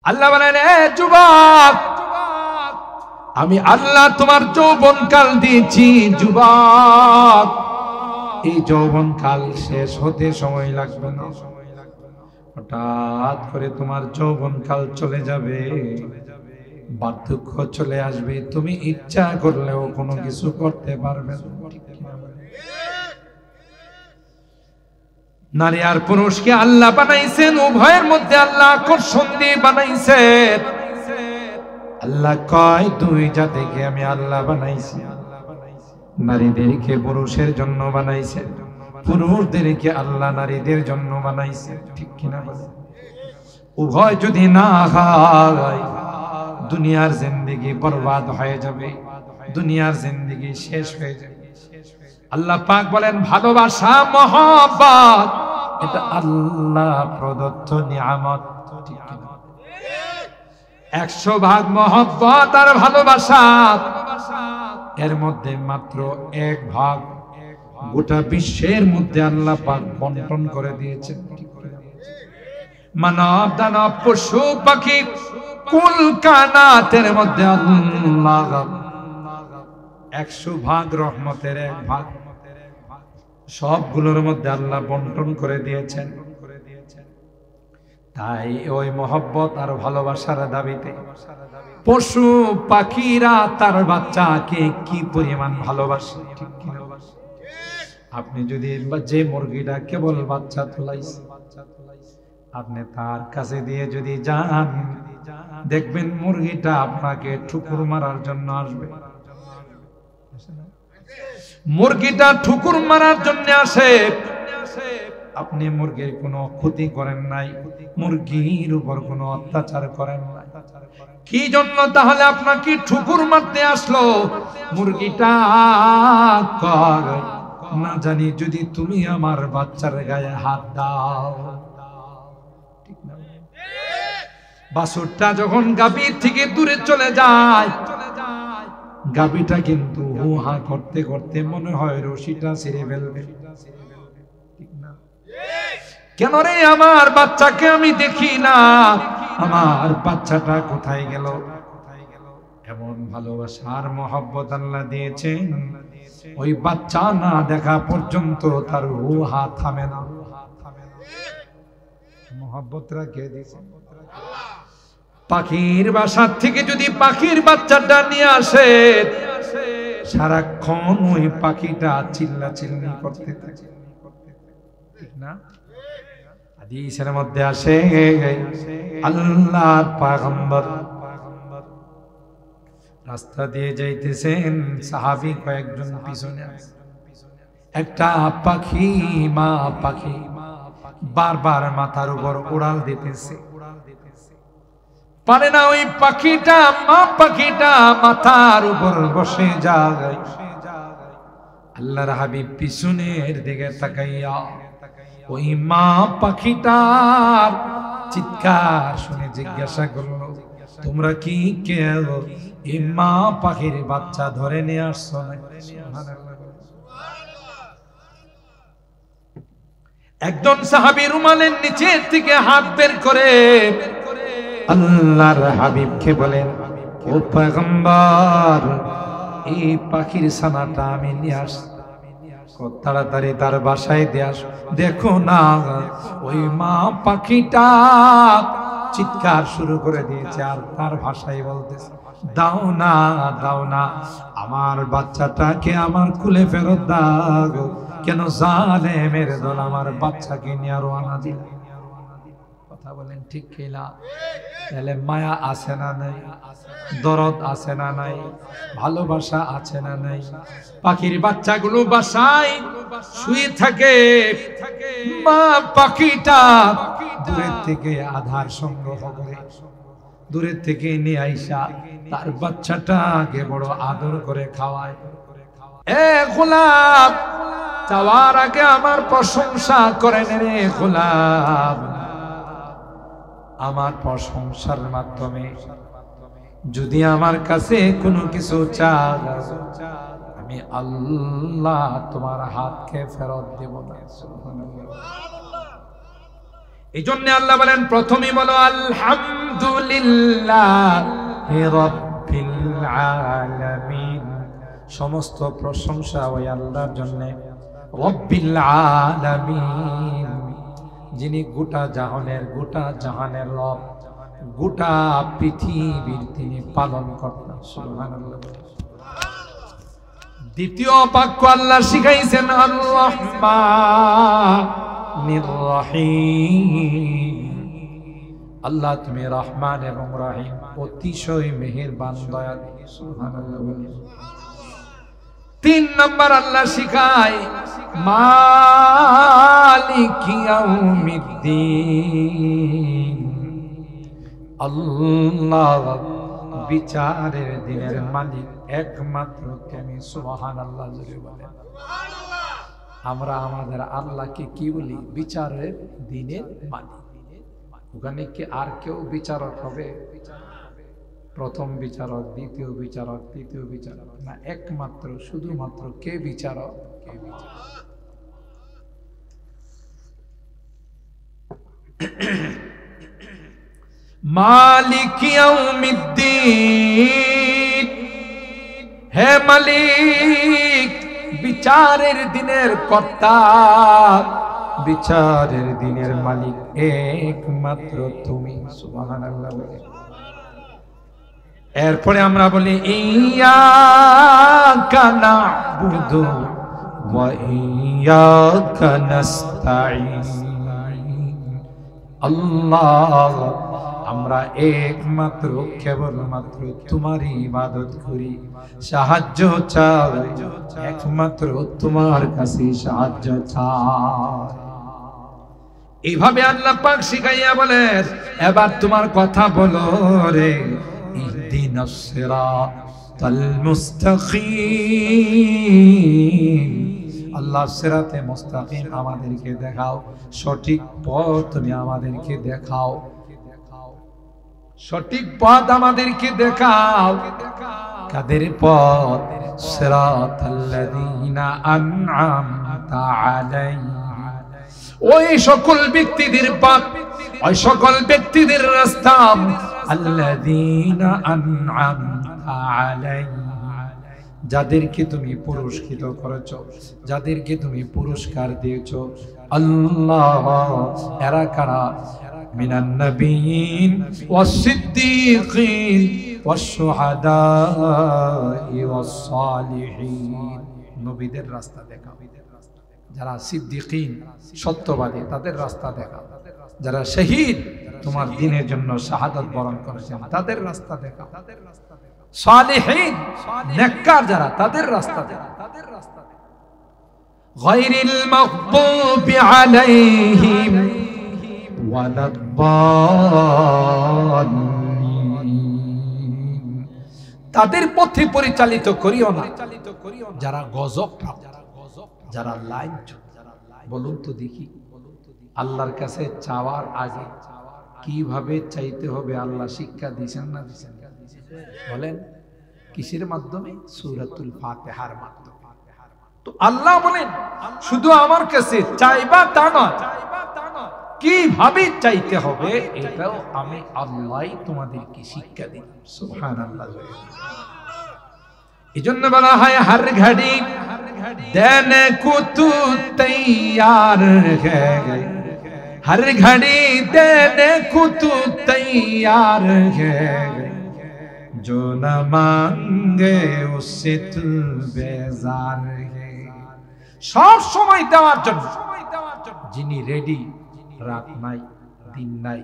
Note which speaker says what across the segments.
Speaker 1: আল্লাহ বলেন, এ যুবক, আমি আল্লাহ তোমার যৌবনকাল দিয়েছি। যুবক, এই যৌবনকাল শেষ হতে সময় লাগবে না। হঠাৎ করে তোমার যৌবনকাল চলে যাবে, বার্ধক্য চলে আসবে, তুমি ইচ্ছা করলেও কোনো কিছু করতে পারবে না। নারী আর পুরুষকে আল্লাহ বানাইছেন, উভয়ের মধ্যে আল্লাহ আকর্ষণ দিয়ে বানাইছেন। আল্লাহ কয়, দুই জাতিকে আমি আল্লাহ বানাইছি। নারীদেরকে পুরুষের জন্য বানাইছে, পুরুষদেরকে আল্লাহ নারীদের জন্য বানাইছে। ঠিক কিনা বলে? উভয় যদি না হয়, দুনিয়ার জিন্দেগি বরবাদ হয়ে যাবে, দুনিয়ার জিন্দেগি শেষ হয়ে যাবে। আল্লাহ পাক বলেন, ভালোবাসা, মহব্বত, এটা আল্লাহ প্রদত্ত নিয়ামত। 100 ভাগ মহব্বত আর ভালোবাসা, এর মধ্যে মাত্র 1 ভাগ গোটা বিশ্বের মধ্যে আল্লাহ পাক বন্টন করে দিয়েছেন। মানব দানব পশু পাখি কুল কানাতের মধ্যে আল্লাহ 100 ভাগ রহমতের 1 ভাগ সবগুলোর মধ্যে আল্লাহ বন্টন করে দিয়েছেন। তাই ওই মহব্বত আর ভালোবাসার দাবিতে পশু পাখিরা তার বাচ্চাকে কি পরিমাণ ভালোবাসে। আপনি যদি যে মুরগিটা কেবল বাচ্চা তোলাইছে, আপনি তার কাছে দিয়ে যদি যান, দেখবেন মুরগিটা আপনাকে ঠুকুর মারার জন্য আসবে। মুরগিটা ঠুকুর মারার জন্য আসে, আপনি মুরগির কোনো ক্ষতি করেন নাই, মুরগির উপর কোনো অত্যাচার করেন নাই। কি জন্য তাহলে আপনাকে ঠুকুর মারতে আসলো? মুরগিটা না জানি যদি তুমি আমার বাচ্চার গায়ে হাত দাও। বাছুরটা যখন গাভীর থেকে দূরে চলে যায়, গাভীটা কিন্তু হুহা করতে করতে মনে হয় রশিটা ছিঁড়ে ফেলবে। কেন রে, আমার বাচ্চাকে আমি দেখি না, আমার বাচ্চাটা কোথায় গেল? এমন ভালোবাসার মহব্বত আল্লাহ দিয়েছেন, ওই বাচ্চা না দেখা পর্যন্ত তার হুহা থামে না। মহব্বত রেখে দিয়েছেন। পাখির বাসার থেকে যদি পাখির বাচ্চাটা নিয়ে আসে, সারাক্ষণ ওই পাখিটা চিল্লা চিল্লি করতে থাকে। ঠিক না? হাদিসের মধ্যে আসে, আল্লাহর পয়গম্বর রাস্তা দিয়ে যাইতেছেন, সাহাবী কয়েকজন পিছনে আছে। একটা পাখি, মা পাখি, বারবার মাথার উপর উড়াল দিতেছে, পারে না ওই পাখিটা, মা পাখিটা মাথার উপর বসে যায়। আল্লাহর হাবিব পিছনের দিকে তাকাইয়া ওই মা পাখিটার চিৎকার শুনে জিজ্ঞাসা করলো, তোমরা কি কেউ এই মা পাখির বাচ্চা ধরে নিয়ে আসছো? একজন সাহাবী রুমালের নিচে থেকে হাত বের করে আল্লাহর হাবিবকে বলেন, ও পয়গম্বর, এই পাখির ছানাটা আমি নিয়ে আসছি, তাড়াতাড়ি তার বাসায় দিয়ে আস। দেখো না, ওই মা পাখিটা চিৎকার শুরু করে দিয়েছে আর তার ভাষায় বলতেছে, দাও না, দাও না, আমার বাচ্চাটাকে আমার কুলে ফেরত দাও। কেন জালেমের দল আমার বাচ্চাকে নিয়ে রওনা দিল? কথা বলেন ঠিক কিনা? তাহলে মায়া আছে না নাই? দরদ আছে না নাই? ভালোবাসা আছে না নাই? পাখির বাচ্চাগুলো বাসায় শুয়ে থাকে, মা পাখিটা দূরের থেকে আধার সংগ্রহ করে দূরের থেকে নিয়ে আইসা তার বাচ্চাটাকে বড় আদর করে খাওয়ায়। এ গোলাম, যাওয়ার আগে আমার প্রশংসা করেন রে গোলাম। আমার প্রশংসার মাধ্যমে যদি আমার কাছে কোনো কিছু চাও, আমি আল্লাহ তোমার হাতকে ফেরত দেব না। এই জন্য আল্লাহ বলেন প্রথমেই বলো আলহামদুলিল্লাহি রাব্বিল আলামিন, সমস্ত প্রশংসা ওই আল্লাহর জন্য, রব্বিল আলামিন, যিনি গোটা জাহানের রব, গোটা পৃথিবীর তিনি পালন কর্তা। সুবহানাল্লাহ। দ্বিতীয় বাক্য আল্লাহ শিখাইছেন আর রহমানির রহিম, আল্লাহ তুমি রহমান এবং রহিম, অতিশয় মেহেরবান দয়ালু। সুবহানাল্লাহ। তিন নম্বর আল্লাহ শিখায় মালিকি ইয়াউমিদ্দিন, আল্লাহ বিচারের দিনের মালিক একমাত্র তুমি। সুবহানাল্লাহ। আমরা আমাদের আল্লাহকে কি বলি? বিচারের দিনের মালিক। ওখানে কি আর কেউ বিচারক হবে? প্রথম বিচারক, দ্বিতীয় বিচারক, তৃতীয় বিচারক না, একমাত্র শুধুমাত্র কে বিচারক? মালিক ইয়াউমিদ্দিন, হে মালিক, বিচারের দিনের কর্তা, বিচারের দিনের মালিক একমাত্র তুমি। সুবহানাল্লাহ। এরপরে আমরা বলি ইয়াকা না'বুদু ওয়া ইয়াকা নাস্তাঈন, আল্লাহ আমরা একমাত্র কেবলমাত্র তোমারই ইবাদত করি, সাহায্য চাই একমাত্র তোমার কাছে সাহায্য চাই। এইভাবে আল্লাহ পাক শিখাইয়া বলেন এবার তোমার কথা বলো রে, ইহদিনাস সিরাতাল মুস্তাকিম, আল্লাহ সিরাতে মুস্তাকিম আমাদেরকে দেখাও, সঠিক পথ তুমি আমাদেরকে দেখাও, সঠিক পথ আমাদেরকে দেখাও। কাদের পথ? সিরাতাল্লাযীনা আন'আমতা আলাইহিম, ওই সকল ব্যক্তিদের পথ, ওই সকল ব্যক্তিদের রাস্তা, আল্লাযীনা আন'আমতা আলাইহিম, যাদেরকে তুমি পুরস্কৃত করেছো, যাদেরকে তুমি পুরস্কার দিয়েছো। আল্লাহ এরা কারা? মিনান নাবিয়িন ওয়াস সিদ্দীকিন ওয়াস শুহাদাই ওয়াস সালিহিন, নবীদের রাস্তা দেখাও। যারা সিদ্দীকিন সত্যবাদী তাদের রাস্তা দেখাও, যারা শহীদ তোমার দ্বীনের জন্য শাহাদাত বরণ করেছেন তাদের রাস্তা দেখাও, সালিহিন নেককার যারা তাদের রাস্তা দেখাও। গায়রিল মাগদুবি আলাইহিম ওয়ালাদ-দাল্লিন, তাদের পথে পরিচালিত করিও না যারা গজব প্রাপ্ত, যারা লাইন। বলুন তো দেখি, আল্লাহর কাছে চাওয়ার আগে কিভাবে চাইতে হবে আল্লাহ শিক্ষা দিয়েছেন না দিয়েছেন? বলেন কিসের মাধ্যমে? সূরাতুল ফাতিহার মাধ্যমে। তো আল্লাহ বলেন শুধু আমার কাছে চাইবা তা নয়, কিভাবে চাইতে হবে এটাও আমি আল্লাহই তোমাদেরকে শিক্ষা দিই। সুবহানাল্লাহ। এজন্য বলা হয় হর ঘড়ি দেনে কো তু তৈয়ার হ্যায়, হর ঘড়ি দেনে কো তু তৈয়ার হ্যায়, जो न मांगे उससे तू बेजार है, সব সময় দেওয়ার জন্য যিনি রেডি, রাত নাই, দিন নাই,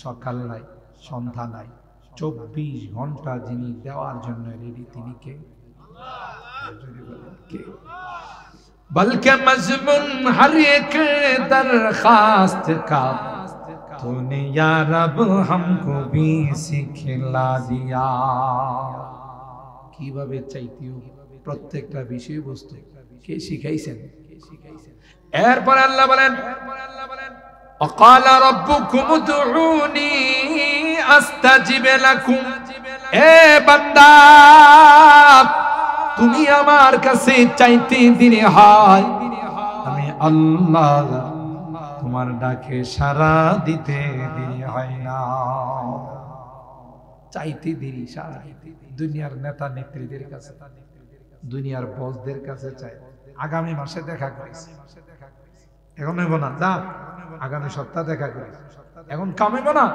Speaker 1: সকাল নাই, সন্ধ্যা নাই, 24 ঘন্টা যিনি দেওয়ার জন্য রেডি, তিনি কে? বলকে মজমুন হর এক দরখাস্ত কা तूने या रब हमको भी सिखला दिया, কিভাবে চাইতে হবে প্রত্যেকটা বিষয়বস্তু কে শিখাইছেন? এরপর আল্লাহ বলেন وقال ربكم ادعوني استجب لكم, এ বান্দা তুমি আমার কাছে চাইতে দিলে হয় আমি আল্লাহ তোমার ডাকে সাড়া দিতে দেরি হয় না। চাইতে দেরি, সাড়া দিতে দেরি। দুনিয়ার নেতা নেত্রীদের কাছে, দুনিয়ার বসদের কাছে চাই, আগামী মাসে দেখা করিস, এখন নেব না, যা আগামী সপ্তাহ দেখা করিস, এখন কামাইব না।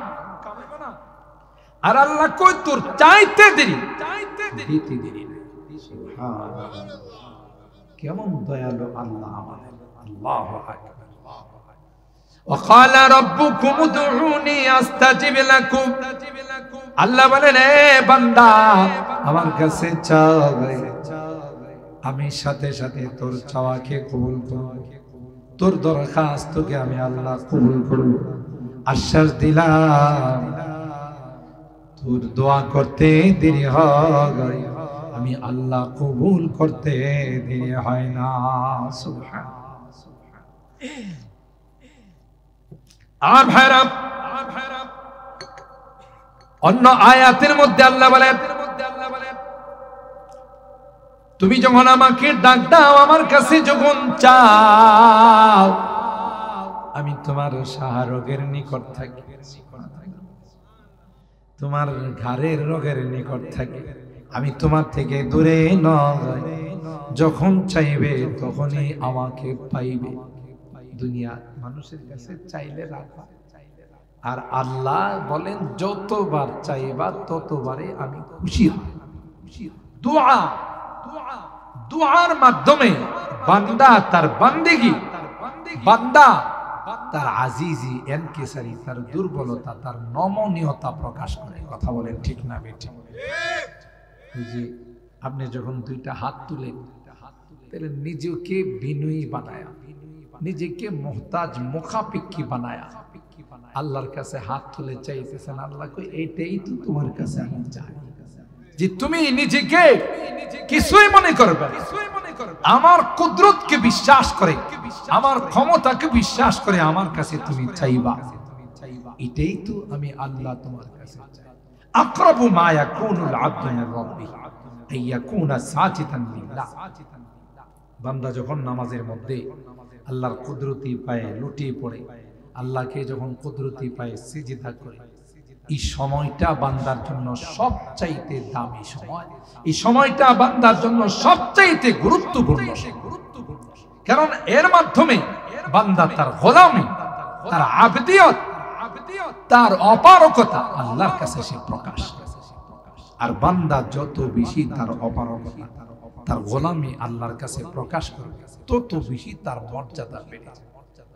Speaker 1: আর আল্লাহ কই তোর চাইতে দেরি, দিতে দেরি। কেমন দয়ালু আল্লাহ আমাদের। আল্লাহু আকবার। وقال ربكم ادعوني استجب لكم। আল্লাহ বলেন, এ বান্দা আমার কাছে চাও, আমি সাথে সাথে তোর চাওয়াকে কবুল করব, তোর দরখাস্তকে আমি আল্লাহ কবুল করব। আশ্বাস দিলাম, তোর দোয়া করতে দেরি হয়, আমি আল্লাহ কবুল করতে দেরি হয় না। সুবহানাল্লাহ। আর ভাইরা, অন্য আয়াতের মধ্যে আল্লাহ বলেন, তুমি যখন আমাকে ডাক দাও, আমার কাছে যখন চাও, আমি তোমার শাহরোগের নিকট থাকি, তোমার ঘাড়ের রোগের নিকট থাকি, আমি তোমার থেকে দূরে নয়। যখন চাইবে তখনই আমাকে পাইবে। দুনিয়া মানুষের কাছে চাইলে রাখা, আর আল্লাহ বলেন যতবার চাইবা ততবারে আমি খুশি হই। দোয়া, দোয়ার মাধ্যমে বান্দা তার বান্দেগি, বান্দা তার আজিজি এনকেসারি, তার দুর্বলতা, তার নমনীয়তা প্রকাশ করে। কথা বলেন ঠিক না বেঠিক? বুঝি আপনি যখন দুইটা হাত তুলেন, তাহলে নিজেকে বিনয়ী বানায়া, নিজেকে মুহতাজ মুখাপেক্ষী বানায়া আল্লাহর কাছে হাত তুলে চাইতেছেন। আল্লাহ কই এইটাই তো তোমার কাছে আমি চাই, যে তুমি নিজেকে কিছুই মনে করবে, আমার কুদরতকে বিশ্বাস করে, আমার ক্ষমতাকে বিশ্বাস করে আমার কাছে তুমি চাইবা। এটাই তো আমি আল্লাহ তোমার কাছে চাই। আকরাবু মা ইয়াকুনুল আবদু মির রাব্বিহি আইয়াকুনা সাজিদান লিল্লাহ। বান্দা যখন নামাজের মধ্যে আল্লাহর কুদরতি পায়ে লুটিয়ে পড়ে, আল্লাহকে যখন কুদরতি পায়ে সিজদা করে, এই সময়টা বান্দার জন্য সবচাইতে দামি সময়। এই সময়টা বান্দার জন্য সবচাইতে গুরুত্বপূর্ণ, কারণ এর মাধ্যমে বান্দা তার গোলামি, তার আবদিয়ত, তার অপারগতা আল্লাহর কাছে সে প্রকাশ। আর বান্দা যত বেশি তার অপারগতা, তার গোলামি আল্লাহর কাছে প্রকাশ করবে, তত বেশি তার মর্যাদা বেড়ে যাবে।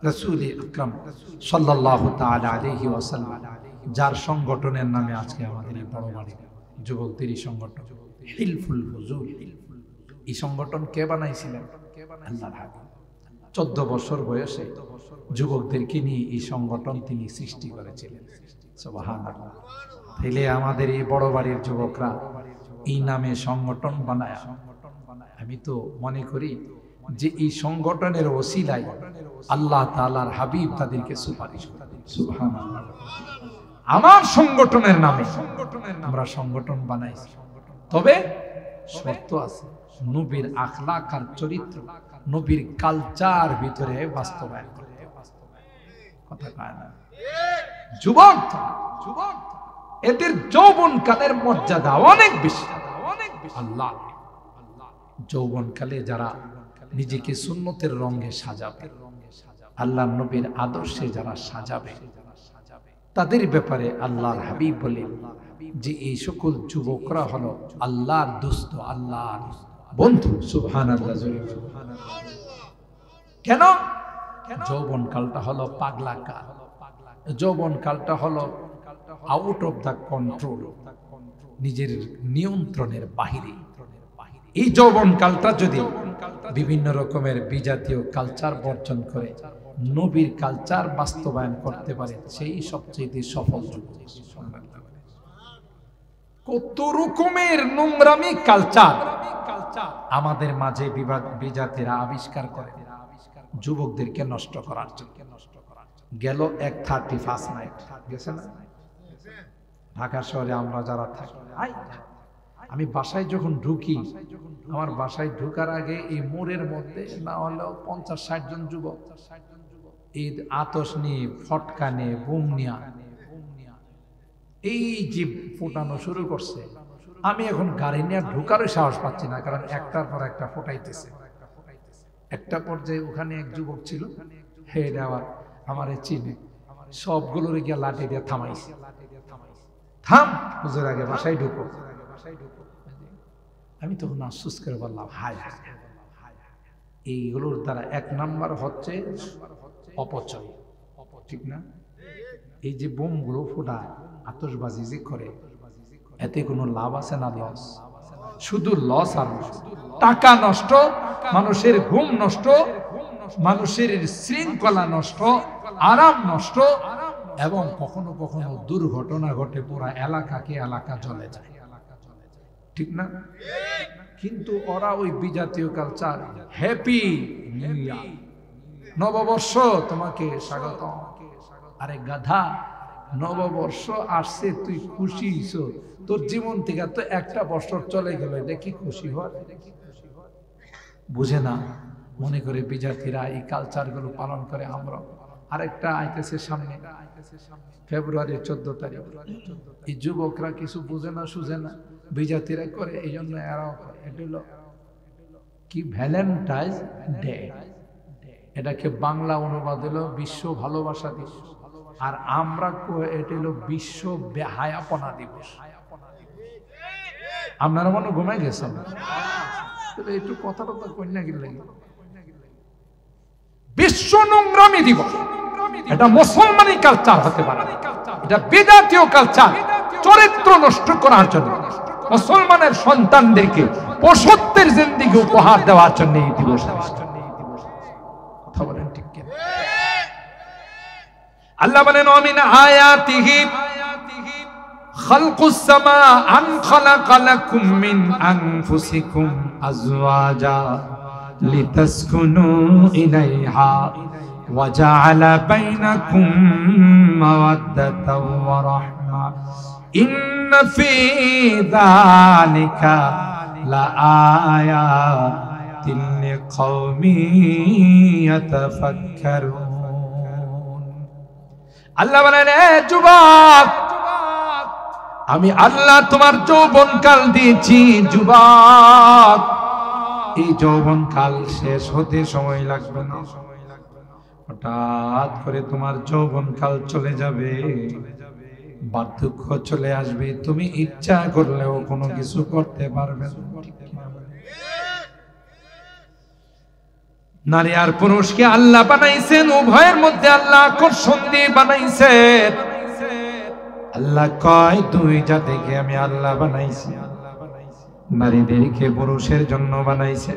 Speaker 1: রাসূল আকরাম সাল্লাল্লাহু তাআলা আলাইহি ওয়াসাল্লাম, যার সংগঠনের নামে আজকে আমাদের এই বড় বাড়ির যুবকদের এই সংগঠন হিলফুল হুজুর, এই সংগঠন কে বানাইছিলেন? আল্লাহর হাবিব। 14 বছর বয়সে যুবকদেরকে নিয়ে এই সংগঠন তিনি সৃষ্টি করেছিলেন। সুবহানাল্লাহ। তাইলে আমাদের এই বড় বাড়ির যুবকরা এই নামে সংগঠন বানায়, আমি তো মনে করি যে এই সংগঠনের ওসিলায় আল্লাহ তাআলার হাবিব তাদেরকে সুপারিশ করেন। সুবহানাল্লাহ। আমার সংগঠনের নামে আমরা সংগঠন বানাইছি, তবে শর্ত আছে, নবীর আখলাক আর চরিত্র, নবীর কালচার ভিতরে বাস্তবায়ন করতে হবে। কথা কয় না? যুবক এদের যৌবনকালের মর্যাদা অনেক বেশি। আল্লাহ যৌবনকালে যারা নিজেকে সুন্নতের রঙে সাজাবে, আল্লাহ নবীর আদর্শে যারা সাজাবে, তাদের ব্যাপারে আল্লাহর হাবিব বলেন যে এই সকল যুবকরা হলো আল্লাহর দোস্ত, আল্লাহর বন্ধু। সুবহানাল্লাহ। কেন? যৌবন কালটা হলো পাগলা কাল, যৌবন কালটা হলো আউট অফ দা কন্ট্রোল, নিজের নিয়ন্ত্রণের বাহিরে। এই যৌবন কালটা যদি বিভিন্ন রকমের বিজাতীয় কালচার বর্জন করে নবীর কালচার বাস্তবায়ন করতে পারে, সেই সবচেয়ে সফল যুবক। কত রকমের নোংরামি কালচার আমাদের মাঝে বিজাতিরা আবিষ্কার করে যুবকদেরকে নষ্ট করার জন্য। গেল এক 31 নাইট গেছে না ঢাকা শহরে, আমরা যারা থাকি, আমি বাসায় যখন ঢুকি, আমার বাসায় ঢুকার আগে এই মোড়ের মধ্যে না হলেও 50-60 জন যুবক এই আতস নিয়ে, ফটকা নিয়ে, বুম নিয়ে এই যে ফোটানো শুরু করছে, আমি এখন গাড়ি নিয়ে ঢোকারও সাহস পাচ্ছি না, কারণ একটার পর একটা ফোটাইতেছে। একটা পর্যায়ে ওখানে এক যুবক ছিল, হে দেওয়া আমার চিনে, সবগুলোর গিয়ে লাঠি দিয়ে থামাইছে, থাম হুজুর, আগে বাসায় ঢুকো। আমি তখন আফসোস করে বললাম, হায় হায়, এইগুলোর দ্বারা এক নাম্বার হচ্ছে অপচয়, ঠিক না? এই যে বোমগুলো ফোটায়, আতশবাজি যে করে, এতে কোনো লাভ আছে না লস? শুধু লস আর লস। টাকা নষ্ট, মানুষের ঘুম নষ্ট, মানুষের শৃঙ্খলা নষ্ট, আরাম নষ্ট, এবং কখনো কখনো দুর্ঘটনা ঘটে, পুরা এলাকা জ্বলে যায়, ঠিক না? কিন্তু ওরা ওই বিজাতীয় কালচার, হ্যাপি নিউ ইয়ার, নববর্ষ তোমাকে স্বাগত। আরে গাধা, নববর্ষ আসছে, তুই খুশি হইছো? তোর জীবন থেকে তো একটা বছর চলে গেল, এটা কি খুশি হওয়ার? বুঝে না, মনে করে বিজাতিরা এই কালচার গুলো পালন করে। আমরা আরেকটা আইতেছে সামনে, ফেব্রুয়ারির 14 তারিখ। এই যুবকরা কিছু বুঝে না, সুঝে না, বিজাতিরা করে, এই জন্য এরাও করে। এটা হলো কি? Valentine day. এটাকে বাংলা অনুবাদ হলো বিশ্ব ভালোবাসা দিবস, আর আমরা এটা হলো বিশ্ব বেহায়াপনা দিবস। আপনারা মনে ঘুমাই গেছেন? একটু কথাটা তো কন্যা গেলে, বিশ্ব নোংরামি দিবস। এটা মুসলমানি কালচার হতে পারে, এটা বিজাতীয় কালচার। চরিত্র নষ্ট করার জন্য, মুসলমানের সন্তানদেরকে পশুত্বের জিন্দেগি উপহার দেওয়ার জন্য এই দিবস। কথা বলেন ঠিক কিনা? আল্লাহ বলেন, আমিন আয়াতিহি খালকুস সামা আন খালাকা লাকুম মিন আনফুসিকুম আজওয়াজা লিতাসকুনু ইলাইহা ওয়া জাআলা বাইনাকুম মাওয়াদ্দাতাও ওয়া রাহমা ইন্না ফি যালিকা লাআয়াতিন লিকাওমিন ইয়াতাফাক্কারুন। আল্লাহ বলেন, এ যুবক, আমি আল্লাহ তোমার যৌবনকাল দিয়েছি। যুবক, এই যৌবনকাল শেষ হতে সময় লাগবে না। হঠাৎ করে তোমার যৌবনকাল চলে যাবে, বার্ধক্য চলে আসবে, তুমি ইচ্ছা করলেও কোনো কিছু করতে পারবে না। নারী আর পুরুষকে আল্লাহ বানাইছেন, উভয়ের মধ্যে আল্লাহ আকর্ষণ দিয়ে বানাইছেন। আল্লাহ কয়, দুই জাতিকে আমি আল্লাহ বানাইছি। নারীদেরকে পুরুষের জন্য বানাইছে,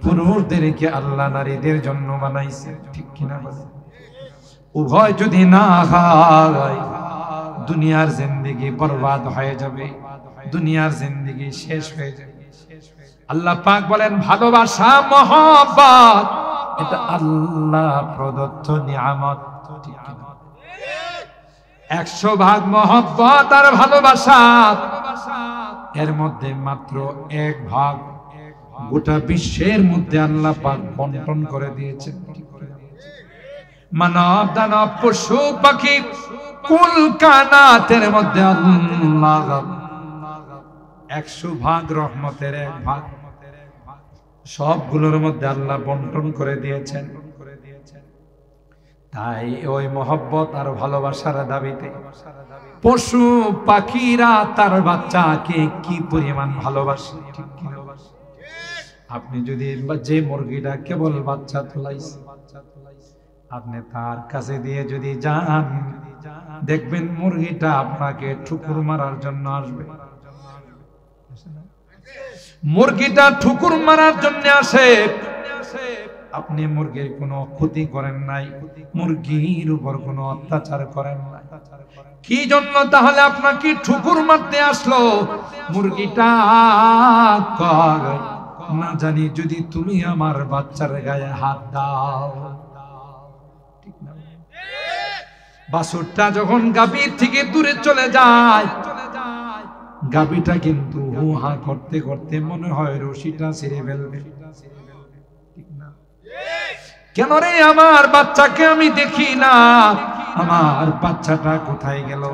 Speaker 1: পুরুষদেরকে আল্লাহ নারীদের জন্য বানাইছে, ঠিক কিনা? উভয় যদি না হয়, দুনিয়ার জিন্দেগি বরবাদ হয়ে যাবে, দুনিয়ার জিন্দেগি শেষ হয়ে যাবে। আল্লাহ পাক বলেন, ভালোবাসা, মহব্বত, এটা আল্লাহ প্রদত্ত নিয়ামত, ঠিক কিনা? 100 ভাগ মহব্বত আর ভালোবাসা, এর মধ্যে মাত্র 1 ভাগ গোটা বিশ্বের মধ্যে আল্লাহ পাক বন্টন করে দিয়েছেন। মানব, দানব, পশু, পাখি, কুল কানাতের মধ্যে আল্লাহ 100 ভাগ রহমতের 1 ভাগ সবগুলোর মধ্যে আল্লাহ বন্টন করে দিয়েছেন। তাই ওই মহব্বত আর ভালোবাসার দাবিতে পশু পাখিরা তার বাচ্চাকে কি পরিমাণ ভালোবাসে, ঠিক কিনা? আপনি যদি যে মুরগিটা কেবল বাচ্চা তোলাইছে, আপনি তার কাছে দিয়ে যদি যান, দেখবেন মুরগিটা আপনাকে ঠুকুর মারার জন্য আসবে। মুরগিটা ঠুকুর মারার জন্য আসে, আপনি মুরগির কোনো ক্ষতি করেন নাই, মুরগির উপর কোনো অত্যাচার করেন নাই। কি জন্য তাহলে আপনাকে ঠুকুর মারতে আসলো? মুরগিটা না জানি যদি তুমি আমার বাচ্চার গায়ে হাত দাও, ঠিক না? বাছুরটা যখন গাভীর থেকে দূরে চলে যায়, গাভীটা কিন্তু হু হা করতে করতে মনে হয় রশিটা ছিঁড়ে ফেলবে, ঠিক না? কেন রে আমার বাচ্চাকে আমি দেখি না, আমার বাচ্চাটা কোথায় গেল?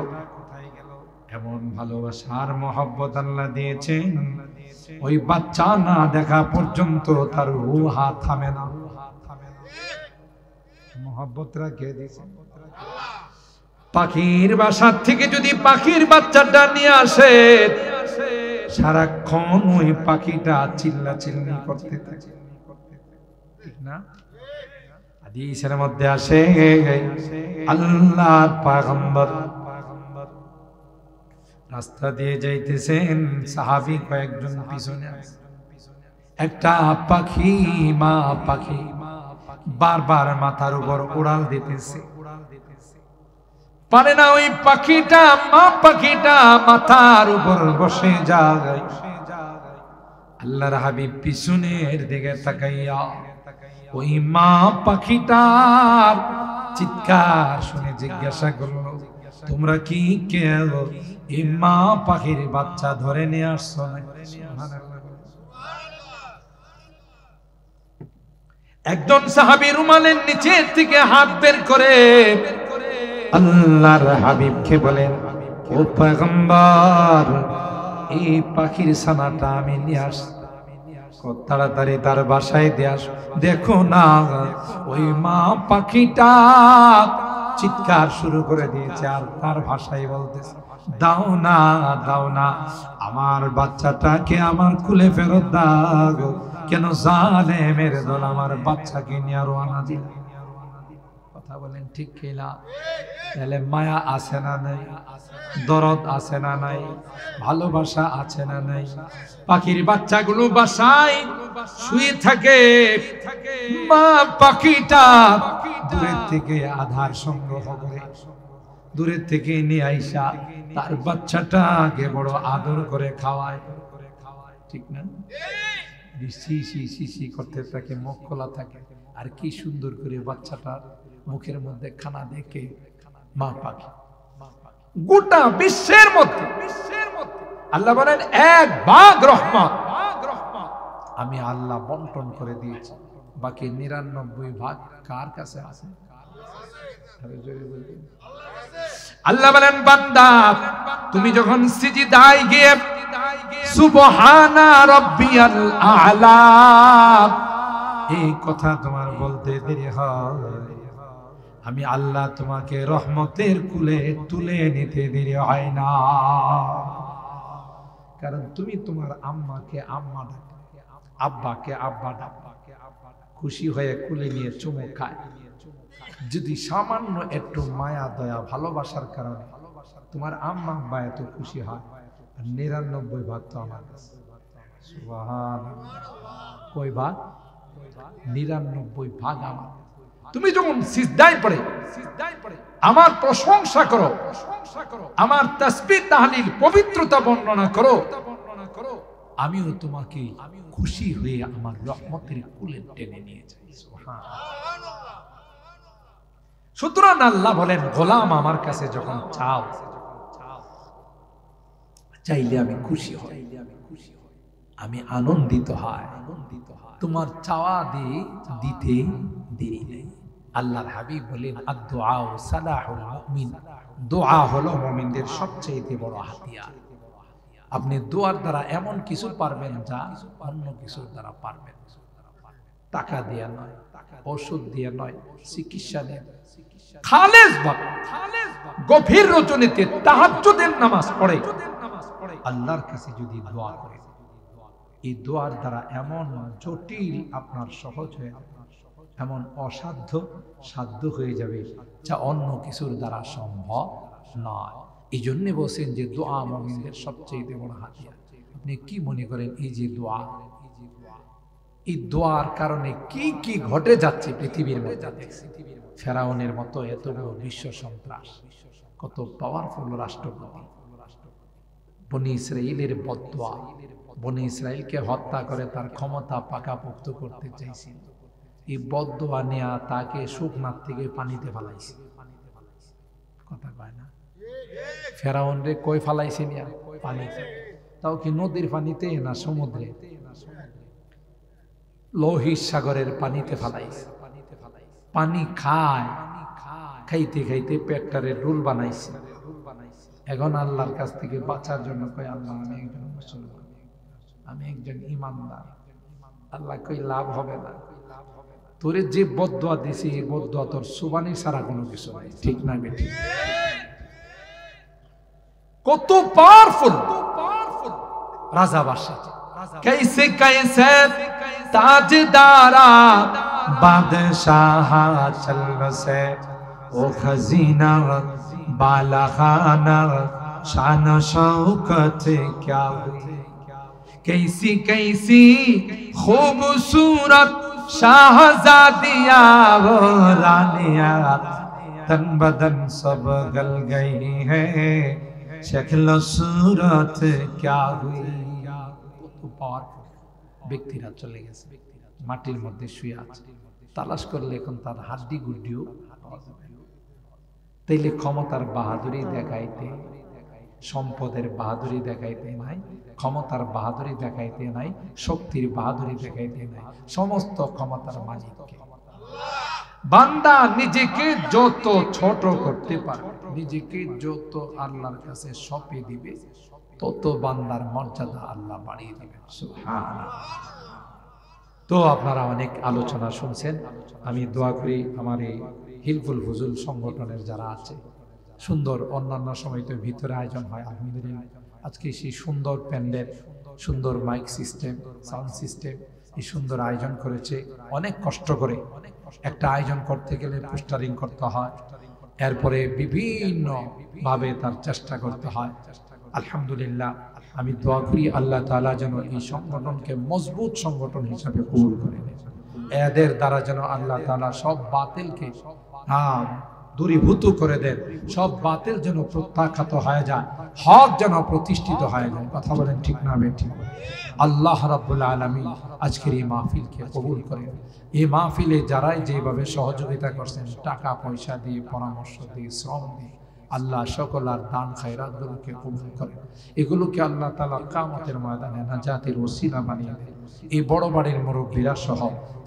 Speaker 1: এমন ভালোবাসার মহব্বত আল্লাহ দিয়েছেন, ওই বাচ্চা না দেখা পর্যন্ত তার হাত থামে না। মহব্বত রাখে দিয়েছেন। পাখির বাসা থেকে যদি পাখির বাচ্চাটা নিয়ে আসে, সারাক্ষণ ওই পাখিটা চিল্লা চিল্লি করতে থাকে, ঠিক না? হাদিসের মধ্যে আসে আল্লাহর পয়গম্বর রাস্তা দিয়ে যাইতেছেন, সাহাবী কয়েকজন পিছনে আছে। একটা পাখি, মা পাখি বারবার মাথার উপর উড়াল দিতেছে, পারে না ওই পাখিটা, মা পাখিটা মাথার উপর বসে যায়। আল্লাহর হাবিব পিছনের দিকে তাকাইয়া ওই মা পাখিটার চিৎকার শুনে জিজ্ঞাসা করলো, তোমরা কি কেউ এই মা পাখির বাচ্চা ধরে নিয়ে আসছো না? একজন সাহাবী রুমালের নিচে থেকে হাত বের করে আল্লাহর হাবিবকে বলেন, ও পয়গম্বর, এই পাখির ছানাটা আমি নিয়ে আসছি, তাড়াতাড়ি তার বাসায় দিয়ে আস। দেখো না ওই মা পাখিটা চিৎকার শুরু করে দিয়েছে, আর তার ভাষায় বলতেছে, দাও না দাও না, আমার বাচ্চাটাকে আমার কুলে ফেরত দাও। কেন জালেমের দল আমার বাচ্চাকে নিয়ে আরো আনা দিল? কথা বলেন ঠিক কিনা? তাহলে মায়া আছে না নাই? দরদ আছে না নাই? ভালোবাসা আছে না নাই? পাখির বাচ্চাগুলো বাসায় শুয়ে থাকে, মা পাখিটা দূরের থেকে আধার সংগ্রহ করে দূরের থেকে নিয়ে আইসা তার বাচ্চাটাকে বড় আদর করে খাওয়ায়, ঠিক না? সি করতে থাকে, মুখ খোলা থাকে, আর কি সুন্দর করে বাচ্চাটার মুখের মধ্যে খানা দেখে মা পাখি। গোটা বিশ্বের মধ্যে আল্লাহ বলেন, এক ভাগ রহমত আমি আল্লাহ বন্টন করে দিয়েছি, বাকি 99 ভাগ কার কাছে আছে? আল্লাহ বলেন, বান্দা তুমি যখন সিজদায় গিয়ে সুবহানা রাব্বিয়াল আ'লা এই কথা তোমার বলতে দেরি হয়, আমি আল্লাহ তোমাকে রহমতের কুলে তুলে নিতে দেরি হয় না। কারণ তুমি তোমার আম্মাকে আম্মা ডাকো, আব্বাকে আব্বা ডাকো, খুশি হয়ে কুলে নিয়ে চুমু খায়। যদি সামান্য একটু মায়া দয়া ভালোবাসার কারণে তোমার আম্মা আব্বা এত খুশি হয়, 99 ভাগ তো আমার কাছে। সুবহানাল্লাহ। কয় ভাগ? 99 ভাগ আমার। তুমি যখন সিজদায় পড়ে আমার প্রশংসা করো, আমার তাসবিহ তাহলিল পবিত্রতা বর্ণনা করো, আমিও তোমাকে খুশি হয়ে আমার রহমতের কুলে টেনে নিয়ে যাই। সুবহানাল্লাহ। সুতরাং আল্লাহ বলেন, গোলাম আমার কাছে যখন চাও, চাইলে আমি খুশি হই, আমি আনন্দিত হয়, তোমার চাওয়া দিয়ে দিতে দেরি নেই। আল্লাহর হাবিব বলেন, আদ-দুআউ সালাহুল মুমিন, দোয়া হলো মুমিনদের সবচেয়ে বড় হাতিয়ার। আপনি দোয়ার দ্বারা এমন কিছু পারবেন যা অন্য কিছুর দ্বারা পারবেন। টাকা দিয়ে নয়, ওষুধ দিয়ে নয়, চিকিৎসা দিয়ে, খালেস ভাবে গভীর রজনীতে তাহাজ্জুদের নামাজ পড়ে আল্লাহর কাছে যদি দোয়া করে, এই দোয়ার দ্বারা এমন জটিল আপনার সহজ হয়ে যাবে, এমন অসাধ্য সাধ্য হয়ে যাবে যা অন্য কিছুর দ্বারা সম্ভব নয়। এই জন্য বলছেন যে দোয়া মুমিনদের সবচেয়ে বড় হাতিয়ার। আপনি কি মনে করেন এই যে দোয়া, এই দোয়ার কারণে কি কি ঘটে যাচ্ছে পৃথিবীর মধ্যে? ফেরাউনের মতো এত বড় বিশ্ব সন্ত্রাস, কত পাওয়ারফুল রাষ্ট্রপতি, বনি ইসরাইলের বদদোয়া, বনি ইসরাইলকে হত্যা করে তার ক্ষমতা পাকাপোক্ত করতে চাইছিল, এই বদদোয়া নেয়া তাকে শুকনার থেকে পানিতে ফেলাইছে। কথা কয় না? ফেরাউন রে কই ফালাইছে নিয়া? পানিতে। তাও কি নদীর পানিতে না সমুদ্রে? লোহিত সাগরের পানিতে ফালাইছে। পানি খায়, খাইতে খাইতে পেটটারে রুল বানাইছে। এখন আল্লাহর কাছ থেকে বাঁচার জন্য কয়, আল্লাহ আমি একজন মুসলমান, আমি একজন ইমানদার। আল্লাহ কই লাভ হবে না, তোরে যে বদদুয়া দিছি এই বদদুয়া তোর সুবানি ছাড়া কোনো কিছু নাই। ঠিক না বেটি? কত পাওয়ারফুল রাজা বাদশাহ। कैसे कैसे ताजदारा बादशाह चल से ओ खजीना बाला खाना शान शौकत क्या हुई, कैसी कैसी खूबसूरत शाहजादिया वो रानिया, तन बदन सब गल गई है शक्ल सूरत क्या हुई। ব্যক্তিরা চলে গেছে, মাটির মধ্যে শুয়ে আছে, তালাশ করলে এখন তার হাড্ডি গুড্ডিও। তাইলে ক্ষমতার বাহাদুরি দেখাইতে, সম্পদের বাহাদুরি দেখাইতে নাই, ক্ষমতার বাহাদুরি দেখাইতে নাই, শক্তির বাহাদুরি দেখাইতে নাই, সমস্ত ক্ষমতার মালিককে। বান্দা নিজেকে যত ছোট করতে পারে, নিজেকে যত আল্লাহর কাছে সঁপে দিবে, তত বান্দার মর্যাদা আল্লাহ বাড়িয়ে দিবেন। সুবহানাল্লাহ। তো আপনারা অনেক আলোচনা শুনছেন, আমি দোয়া করি আমার এই হিলফুল ফুজুল সংগঠনের যারা আছে, সুন্দর অন্যান্য সময় তো ভিতরে আয়োজন হয়, আলহামদুলিল্লাহ আজকে সেই সুন্দর প্যান্ডেল, সুন্দর মাইক সিস্টেম, সাউন্ড সিস্টেম, এই সুন্দর আয়োজন করেছে। অনেক কষ্ট করে একটা আয়োজন করতে গেলে পোস্টারিং করতে হয়, এরপরে বিভিন্ন ভাবে তার চেষ্টা করতে হয়। আলহামদুলিল্লাহ আমি দোয়া করি আল্লাহ তাআলা যেন এই সংগঠনকে মজবুত সংগঠন হিসাবে কবুল করে নেন। এদের দ্বারা যেন আল্লাহ তাআলা সব বাতিলকে দূরীভূত করে দেন, সব বাতিল যেন প্রত্যাখ্যাত হয়ে যায়, হক যেন প্রতিষ্ঠিত হয়ে যায়। কথা বলেন ঠিক না বেঠিক? আল্লাহ রাব্বুল আলামিন আজকের এই মাহফিলকে কবুল করেন। এই মাহফিলে যারাই যেভাবে সহযোগিতা করছেন, টাকা পয়সা দিয়ে, পরামর্শ দিয়ে, শ্রম দিয়ে, আল্লাহ সকল আর দান খায়রাতগুলোকে কবুল করেন। এগুলোকে আল্লাহ তাআলা কিয়ামতের ময়দানে নাজাতের ওসিলা বানিয়ে দেন। এই বড় বাড়ির মুরব্বীরা সহ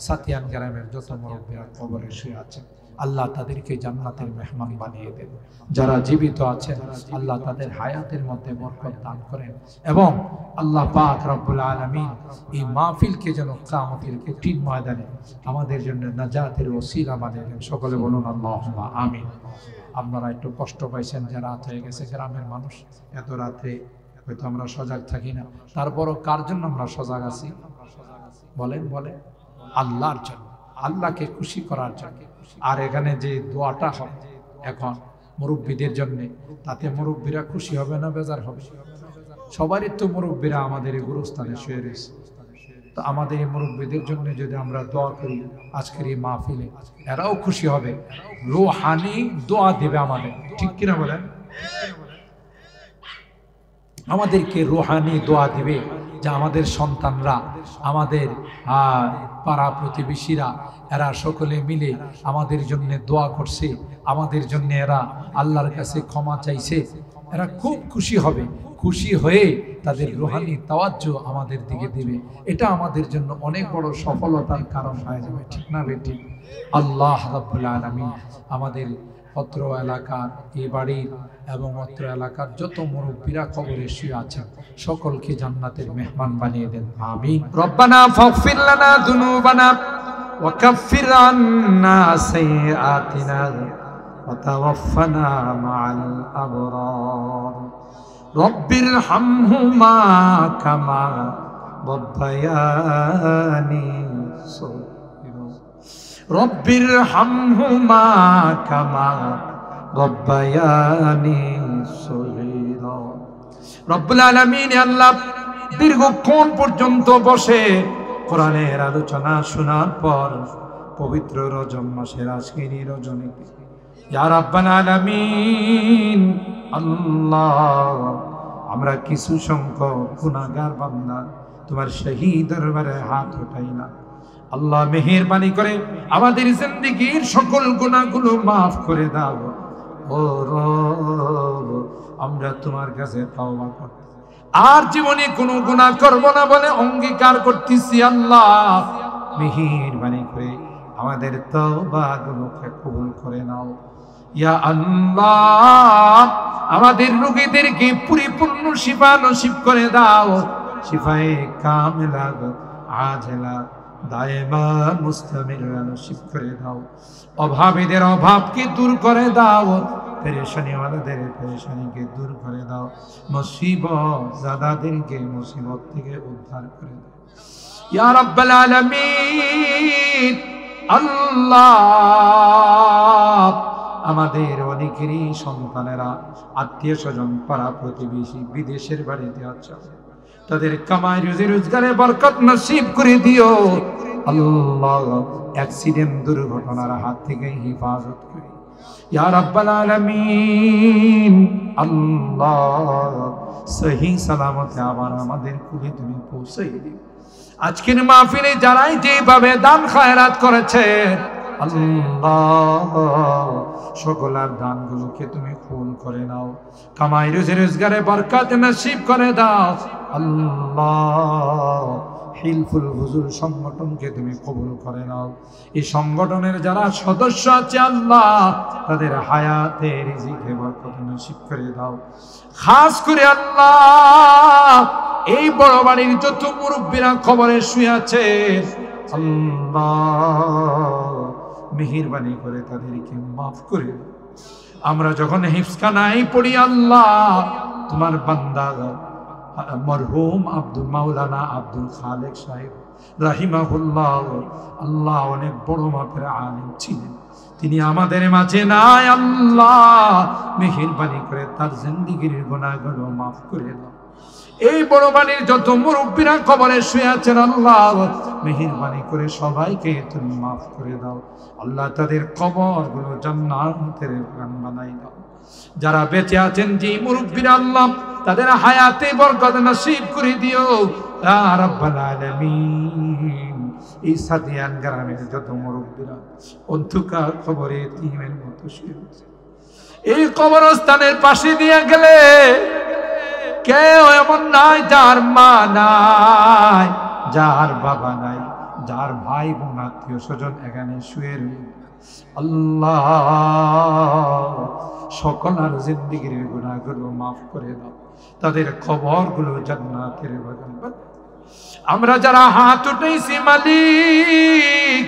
Speaker 1: সাতিয়ান গ্রামের যত মুরব্বীরা কবরে শুয়ে আছেন, আল্লাহ তাদেরকে জান্নাতের মেহমান বানিয়ে দেন। যারা জীবিত আছেন আল্লাহ তাদের হায়াতের মধ্যে বরকত দান করেন, এবং আল্লাহ পাক রব্বুল আলামিন এই মাহফিলকে যেন কিয়ামতের কঠিন ময়দানে আমাদের জন্য নাজাতের ওসিলা বানিয়ে দেন। সকলে বলুন আল্লাহুম্মা আমিন। আপনারা একটু কষ্ট পাইছেন, যে রাত হয়ে গেছে, গ্রামের মানুষ এত রাতে হয়তো আমরা সজাগ থাকি না, তারপরও কার জন্য আমরা সজাগ আছি? বলেন বলেন, আল্লাহর জন্য, আল্লাহকে খুশি করার জন্য। আর এখানে যে দোয়াটা হবে এখন মুরব্বীদের জন্য, তাতে মুরব্বীরা খুশি হবে না বেজার হবে? সবারই তো মুরব্বীরা আমাদের এই গুরুস্থানে শুয়ে রয়েছে, তো আমাদের এই মুরব্বীদের জন্য যদি আমরা দোয়া করি আজকের এই মাহফিলে, এরাও খুশি হবে, রূহানি দোয়া দেবে আমাদের। ঠিক কিনা বলেন? আমাদেরকে রূহানি দোয়া দিবে, যে আমাদের সন্তানরা, আমাদের পাড়া প্রতিবেশীরা, এরা সকলে মিলে আমাদের জন্য দোয়া করছে, আমাদের জন্য এরা আল্লাহর কাছে ক্ষমা চাইছে, এরা খুব খুশি হবে। খুশি হয়ে তাদের রূহানি তাওয়াজ্জু আমাদের দিকে দিবে। এটা আমাদের জন্য অনেক বড় সফলতার কারণ হয়ে যাবে। ঠিক না বেটি? আল্লাহ রাব্বুল আলামিন আমাদের অত্র এলাকার, এই বাড়ির এবং অত্র এলাকার যত মুরব্বীরা কবরে শুয়ে আছেন সকলকে জান্নাতের মেহমান বানিয়ে দেন। আমিন। রব্বানা ফাগফির লানা যুনুবানা ওয়া কাফফির আন্না সাইয়্যাতিনা ওয়া তাওয়াফফানা মা'আল আবরার। রব্বির হামহুমা কামা রাব্বায়ানি সগীরা। রব্বির হামহুমা কামা রাব্বায়ানি সগীরা। রব্বুল আলামিন আল্লাহ দীর্ঘক্ষণ পর্যন্ত বসে কোরআনের আলোচনা শোনার পর পবিত্র রজব মাসের আজকের এই রজনীতে ইয়া রাব্বাল আলামিন আল্লাহ, আমরা কিছু সংখ্যক গুনাহগার বান্দা তোমার শাহী দরবারে হাত উঠাইলাম। আল্লাহ মেহেরবানি করে আমাদের জিন্দেগীর সকল গুনাহগুলো মাফ করে দাও। ও রব, আমরা তোমার কাছে তওবা করতেছি, আর জীবনে কোনো গুনাহ করব না বলে অঙ্গীকার করতেছি। আল্লাহ মেহেরবানি করে আমাদের তওবাগুলোকে কবুল করে নাও। ইয়া আল্লাহ, আমাদের রোগীদেরকে পরিপূর্ণ শিফা নসিব করে দাও। শিফায়ে কামিলা আজেলা দায়েমা মুস্তামিরা নসিব করে দাও। অভাবীদের অভাবকে দূর করে দাও, পেরেশানিওয়ালাদের পেরেশানিকে দূর করে দাও, মুসিবত জাদাদেরকে মুসিবত থেকে উদ্ধার করে দাও। ইয়া রাব্বাল আলামিন, আল্লাহ, আমাদের অনেকেরই সন্তানেরা আত্মীয় স্বজন পাড়া প্রতিবেশী বিদেশের বাড়িতে আছে, তাদের কামাই রুজি রোজগারে বরকত নসিব করে দিও আল্লাহ। অ্যাক্সিডেন্ট দুর্ঘটনার হাত থেকে হেফাজত করে ইয়া রাব্বাল আলামিন। আল্লাহ, সহি সালামতে আবার আমাদের কুলে তুমি পৌঁছাই দিও। আজকের মাহফিলে যারাই যেভাবে দান খায়রাত করেছে আল্লাহ, সকলের দানগুলোকে তুমি কবুল করে নাও, কামাই রুজি রোজগারে বরকত নসিব করে দাও আল্লাহ। হিলফুল হুজুর সংগঠনকে তুমি কবুল করে নাও। এই সংগঠনের যারা সদস্য আছে আল্লাহ, তাদের হায়াতে রিজিকে বরকত নসিব করে দাও। খাস করে আল্লাহ, এই বড় বাড়ির যত মুরব্বীরা খবরে শুয়ে আছে আল্লাহ, মেহেরবানি করে তাদেরকে মাফ করে দাও। আমরা যখন হিফজখানায় পড়ি আল্লাহ, তোমার বান্দা মরহুম আব্দুল মাওলানা আব্দুল খালেক সাহেব রাহিমাহুল্লাহ, আল্লাহ অনেক বড় মাপের আলিম ছিলেন, তিনি আমাদের মাঝে নাই আল্লাহ, মেহেরবানি করে তার জিন্দেগীর গুনাহগুলো মাফ করে দাও। এই বড় বাড়ির যত মুরব্বীরা কবরে শুয়ে আছেন আল্লাহ, মেহেরবানি করে সবাইকে তুমি মাফ করে দাও আল্লাহ, তাদের কবরগুলো জান্নাতের বাগান বানাই দাও। যারা বেঁচে আছেন যে মুরব্বীরা আল্লাহ, তাদের হায়াতে বরকত নসিব করে দিও ইয়া রাব্বাল আলামিন। এই সাদিয়ান গ্রামের যত মুরব্বীরা অন্ধকার কবরে এতিমের মতো শুয়ে আছে, এই কবরস্থানের পাশে দিয়ে গেলে কেউ এমন নাই যার মা নাই, যার বাবা নাই, যার ভাই বোন আত্মীয় স্বজন এখানে শুয়ে রয়েছে আল্লাহ, সকলের জিন্দেগীর গুনাহগুলো মাফ করে দাও, তাদের কবরগুলো জান্নাতের বাগান বানাও। আমরা যারা হাত উঠাইছি মালিক,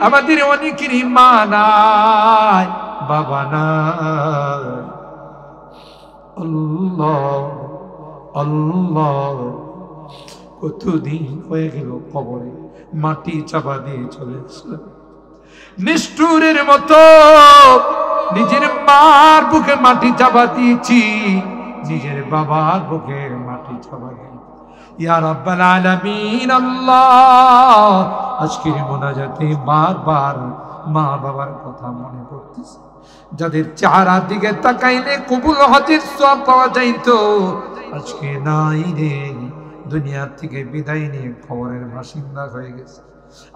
Speaker 1: আমাদের অনেকেরই মা নাই, বাবা নাই আল্লাহ আল্লাহ, কতদিন হয়ে গেল কবরে মাটি চাপা দিয়ে চলে আসলাম, নিষ্ঠুরের মতো নিজের মার বুকে মাটি চাপা দিয়েছি, নিজের বাবার বুকে মাটি চাপা দিয়েছি। ইয়া রাব্বাল আলামিন আল্লাহ, আজকের মোনাজাতে বারবার মা বাবার কথা মনে পড়তেছে, যাদের চেহারার দিকে তাকাইলে কবুল হজের সওয়াব পাওয়া যাইতো, আজকে নাই রে, দুনিয়া থেকে বিদায় নিয়ে কবরের বাসিন্দা হয়ে গেছে।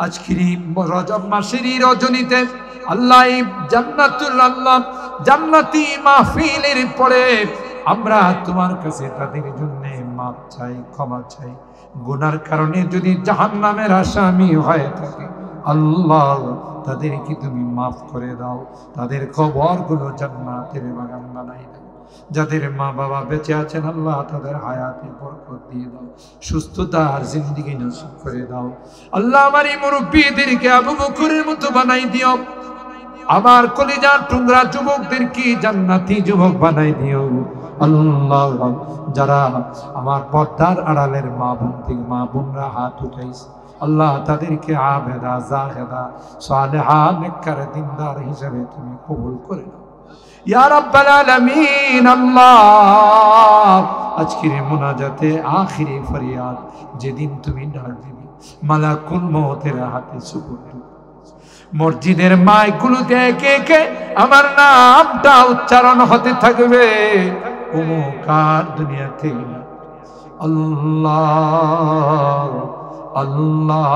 Speaker 1: আজকের রজব মাসের রজনীতে আল্লাহ জান্নাতুল আল্লাহ জান্নাতি মাহফিলের পরে আমরা তোমার কাছে তাদের জন্য মাপ চাই, ক্ষমা চাই। গুনার কারণে যদি জাহান্নামের আসামি হয়ে থাকে আল্লাহ, তাদেরকে তুমি মাফ করে দাও, তাদের কবরগুলো জান্নাতের বাগান বানাই দাও। যাদের মা বাবা বেঁচে আছেন আল্লাহ, তাদের হায়াতে বরকত দিয়ে দাও, সুস্থতা আর জিন্দেগি নসিব করে দাও আল্লাহ। আমার এই মুরব্বীদেরকে আবু বকরের মতো বানাই দিও, আমার কলিজার টুকরা যুবকদেরকে জান্নাতি যুবক বানাই দিও আল্লাহ। যারা আমার পর্দার আড়ালের মা বোন থেকে মা বোনরা হাত উঠাইছে আল্লাহ, তাদেরকে আবেদা জাহেদা সালেহা নেককার দিনদার হিসেবে তুমি কবুল করে নাও ইয়া রাব্বাল আলামিন আল্লাহ। আজকের মুনাজাতে আখিরি ফরিয়াদ, যেদিন তুমি ডাক দিবে মালাকুল মউতের হাতে সুপুর্দ, মসজিদের মাইকগুলোতে একে একে আমার নামটা উচ্চারণ হতে থাকবে, অমুকার দুনিয়াতে আল্লাহ আল্লাহ।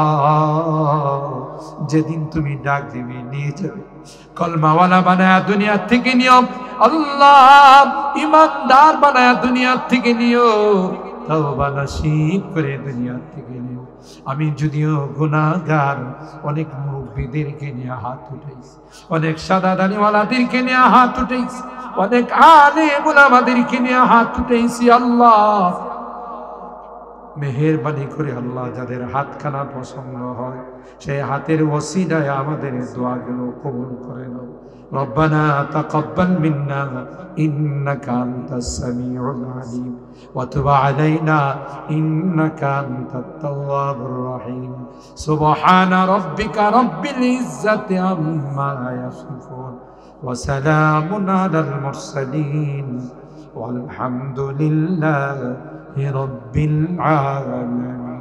Speaker 1: যেদিন তুমি ডাক দিবে নিয়ে যাবে, কলমাওয়ালা বানায়া দুনিয়া থেকে নিও আল্লাহ, ইমানদার বানায়া দুনিয়া থেকে নিও, তওবা নসিব করে দুনিয়া থেকে নিও। আমি যদিও গুনাহগার, অনেক মুরব্বীদেরকে নিয়ে হাত উঠাইছি, অনেক সাদা দাড়িওয়ালাদেরকে নিয়ে হাত উঠাইছি, অনেক আলেম উলামাদেরকে নিয়ে হাত উঠাইছি। আল্লাহ মেহেরবানি করে আল্লাহ যাদের হাতখানা পছন্দ হয় সেই হাতের ওসিলায় আমাদের দোয়াগুলো কবুল করে নাও। ربنا تقبل منا إنك أنت السميع العليم وتب علينا إنك أنت التواب الرحيم سبحان ربك رب العزة عما يصفون وسلام على المرسلين والحمد لله رب العالمين.